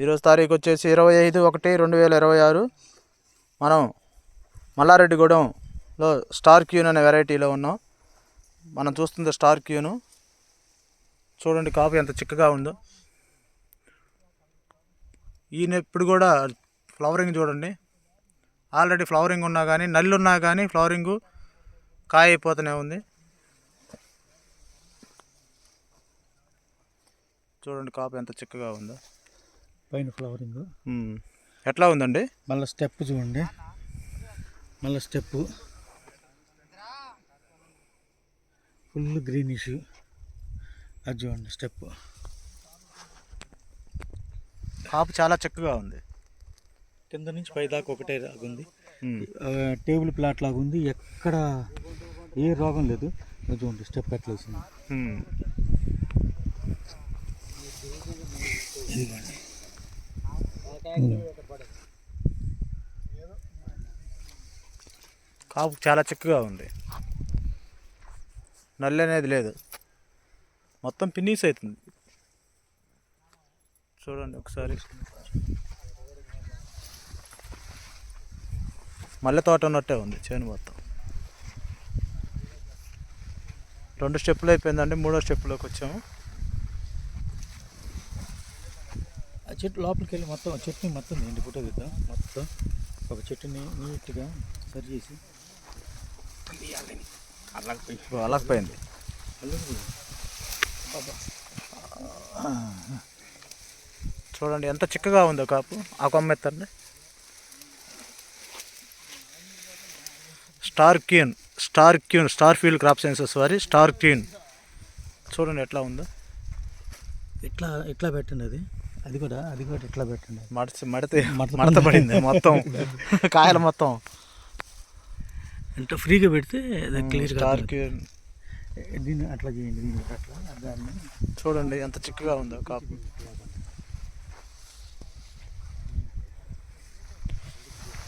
ఈరోజు తారీఖు వచ్చేసి 25/1/2026. మనం మల్లారెడ్డిగూడెంలో స్టార్ క్యూన్ అనే వెరైటీలో ఉన్నాం. మనం చూస్తుంది స్టార్ క్యూను. చూడండి కాపు ఎంత చిక్కగా ఉందో. ఈయన ఇప్పుడు కూడా ఫ్లవరింగ్ చూడండి. ఆల్రెడీ ఫ్లవరింగ్ ఉన్నా కానీ, నల్లి ఉన్నా కానీ ఫ్లవరింగు కాయ అయిపోతూనే ఉంది. చూడండి కాపు ఎంత చిక్కగా ఉందో. పైన ఫ్లవరింగ్ ఎట్లా ఉందండి? మళ్ళీ స్టెప్ చూడండి, మళ్ళీ స్టెప్ ఫుల్ గ్రీనిష్. అది చూడండి స్టెప్. కాపు చాలా చక్కగా ఉంది. కింద నుంచి పై దాకా ఒకటే లాగుంది. టేబుల్ ప్లాట్ లాగా ఉంది. ఎక్కడ ఏ రోగం లేదు. చూడండి స్టెప్ ఎట్లా వేసింది. కాపు చాలా చిక్కగా ఉంది. నల్లి అనేది లేదు. మొత్తం పిన్నీస్ అవుతుంది. చూడండి ఒకసారి. మల్లె తోట ఉన్నట్టే ఉంది చేను మొత్తం. 2 స్టెప్పులు అయిపోయిందండి. 3వ స్టెప్పులోకి వచ్చాము. ఆ చెట్టు లోపలికి వెళ్ళి మొత్తం చెట్టుని మొత్తం ఏంటి ఫోటో దిద్దాం. మొత్తం ఒక చెట్టుని నీట్గా సరి చేసి అలకపోయింది. చూడండి ఎంత చిక్కగా ఉందో కాపు. ఆ కొమ్మ ఎత్తండి. స్టార్ ఫీల్డ్ క్రాప్ సైన్సెస్ వారి స్టార్ క్యూన్. చూడండి ఎట్లా ఉందో. ఎట్లా పెట్టండి అది కూడా ఎట్లా పెట్టండి. మడత పడింది మొత్తం. కాయలు మొత్తం ఎంత ఫ్రీగా పెడితే క్లియర్. స్టార్ క్యూన్ దీన్ని అట్లా చేయండి. దీన్ని అట్లా దాన్ని చూడండి ఎంత చిక్కగా ఉందో కాపు.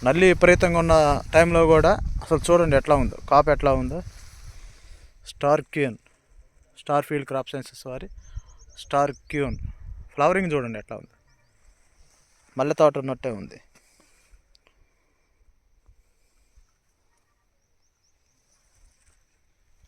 నల్లి విపరీతంగా ఉన్న టైంలో కూడా అసలు చూడండి ఎట్లా ఉందో కాపు, ఎట్లా ఉందో. Star క్యూన్, star field crop sciences వారి స్టార్ క్యూన్. ఫ్లవరింగ్ చూడండి ఎట్లా ఉంది. మల్లె తోట ఉన్నట్టే ఉంది.